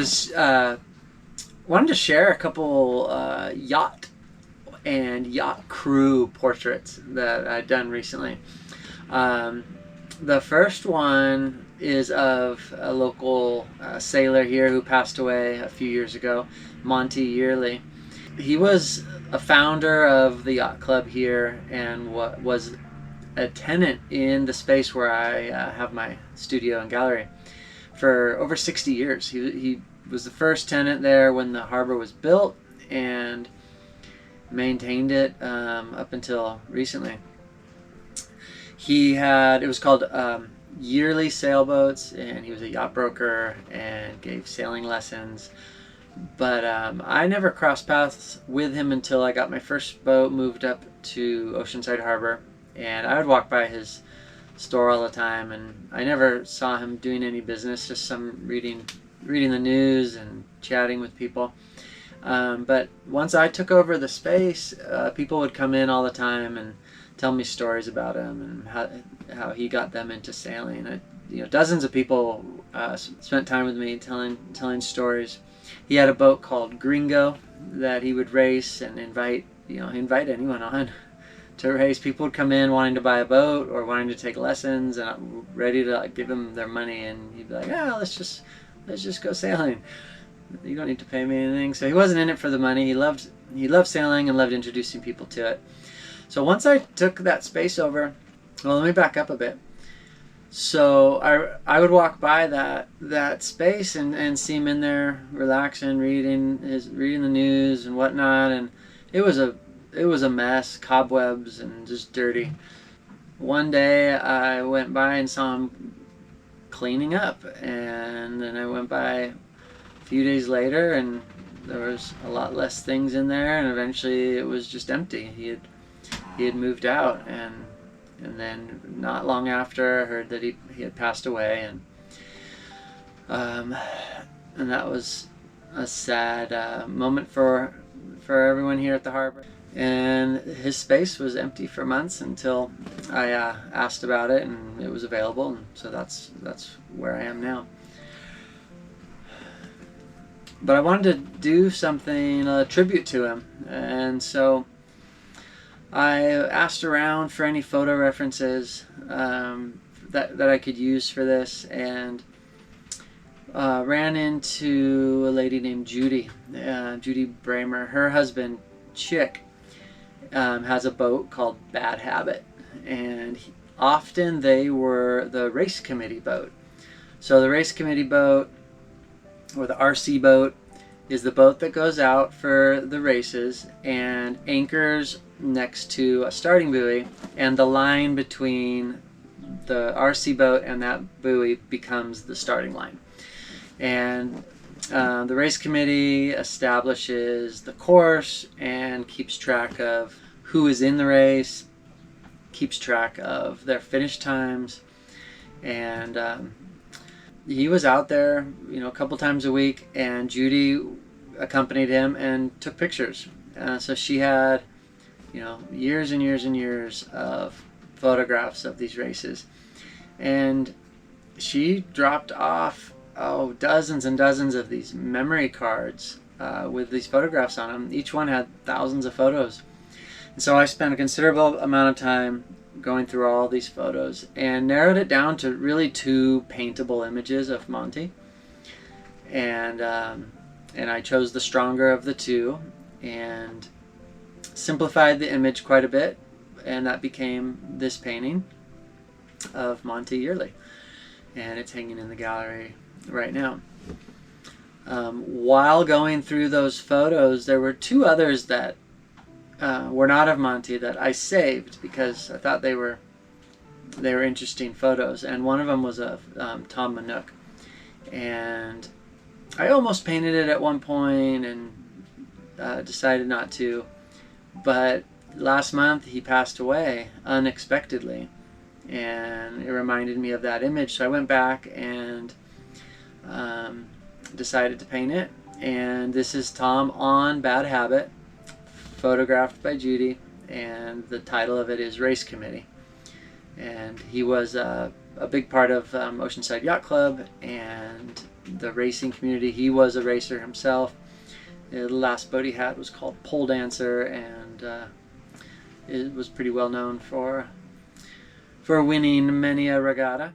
was wanted to share a couple yacht and yacht crew portraits that I'd done recently. The first one is of a local sailor here who passed away a few years ago, Monty Yearly. He was a founder of the yacht club here and was a tenant in the space where I have my studio and gallery for over 60 years. He was the first tenant there when the harbor was built and maintained it up until recently. It was called Yearly Sailboats, and he was a yacht broker and gave sailing lessons. But I never crossed paths with him until I got my first boat moved up to Oceanside Harbor, and I would walk by his store all the time, and I never saw him doing any business, just some reading the news and chatting with people. But once I took over the space, people would come in all the time and tell me stories about him and how he got them into sailing. Dozens of people spent time with me telling stories. He had a boat called Gringo that he would race and invite anyone on to race. People would come in wanting to buy a boat or wanting to take lessons and I'm ready to give them their money, and he'd be like, let's just go sailing. You don't need to pay me anything. So he wasn't in it for the money. He loved sailing and loved introducing people to it. So once I took that space over, well, let me back up a bit. So I would walk by that space and see him in there relaxing, reading the news and whatnot, and it was a mess, cobwebs and just dirty. One day I went by and saw him cleaning up, and then I went by a few days later and there was a lot less things in there, and eventually it was just empty. He had moved out, and then not long after I heard that he had passed away, and that was a sad moment for everyone here at the harbor. And his space was empty for months until I asked about it, and it was available, and so that's where I am now. But I wanted to do something, a tribute to him, and so I asked around for any photo references that I could use for this, and ran into a lady named Judy Bramer. Her husband, Chick, has a boat called Bad Habit, and often they were the race committee boat. So the race committee boat, or the RC boat, is the boat that goes out for the races and anchors next to a starting buoy, and the line between the RC boat and that buoy becomes the starting line. And the race committee establishes the course and keeps track of who is in the race, keeps track of their finish times, and he was out there, a couple times a week, and Judy accompanied him and took pictures. So she had, years and years and years of photographs of these races, and she dropped off dozens and dozens of these memory cards with these photographs on them. Each one had thousands of photos, and so I spent a considerable amount of time going through all these photos and narrowed it down to really 2 paintable images of Monty, and I chose the stronger of the 2 and simplified the image quite a bit, and that became this painting of Monty Yearly, and it's hanging in the gallery right now. While going through those photos, there were 2 others that were not of Monty that I saved because I thought they were interesting photos, and one of them was of Tom Manuk, and I almost painted it at one point and decided not to, but last month he passed away unexpectedly, and it reminded me of that image, so I went back and decided to paint it. And this is Tom on Bad Habit, photographed by Judy, and the title of it is Race Committee. And he was a big part of Oceanside Yacht Club, and the racing community. He was a racer himself. The last boat he had was called Pole Dancer, and it was pretty well known for winning many a regatta.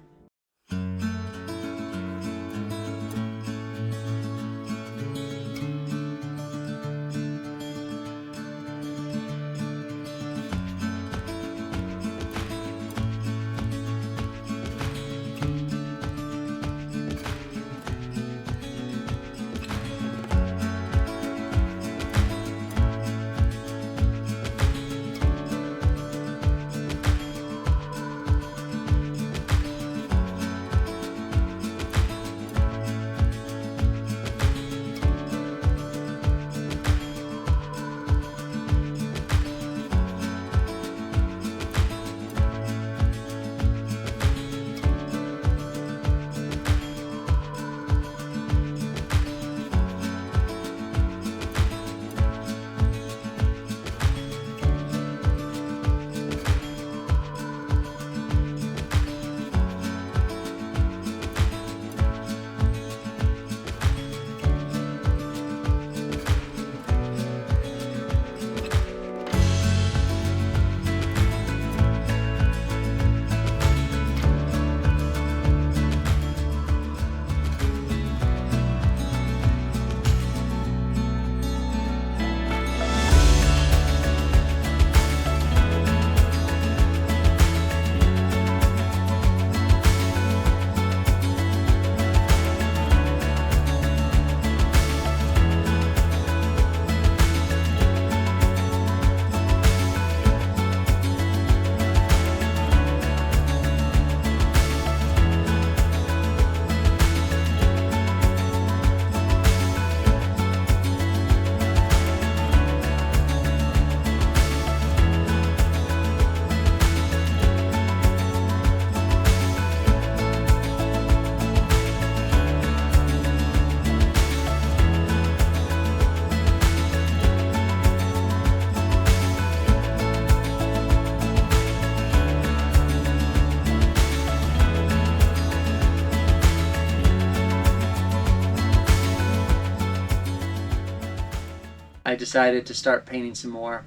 I decided to start painting some more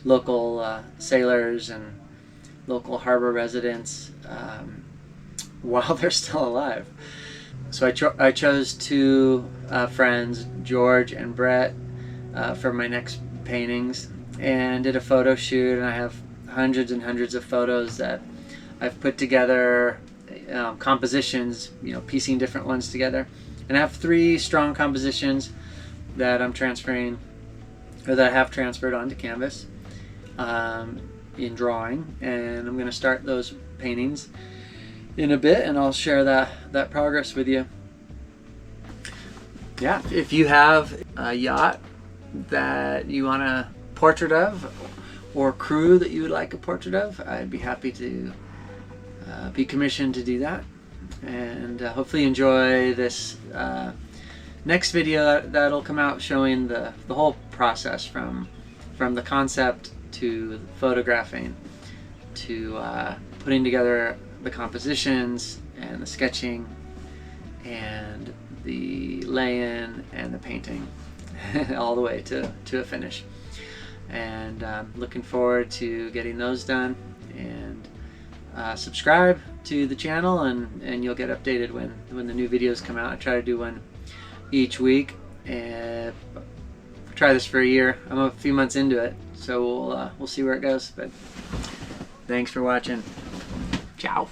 local sailors and local harbor residents while they're still alive. So I chose two friends, George and Brett, for my next paintings, and did a photo shoot, and I have hundreds and hundreds of photos that I've put together, compositions, piecing different ones together. And I have 3 strong compositions that I'm transferring, or that I have transferred onto canvas in drawing, and I'm going to start those paintings in a bit, and I'll share that progress with you. Yeah, if you have a yacht that you want a portrait of, or crew that you would like a portrait of, I'd be happy to be commissioned to do that. And hopefully enjoy this next video that'll come out showing the whole process from the concept to photographing to putting together the compositions and the sketching and the lay-in and the painting all the way to a finish. And looking forward to getting those done. And subscribe to the channel, and you'll get updated when the new videos come out. I try to do one each week, and try this for a year. I'm a few months into it, so we'll see where it goes. But thanks for watching. Ciao.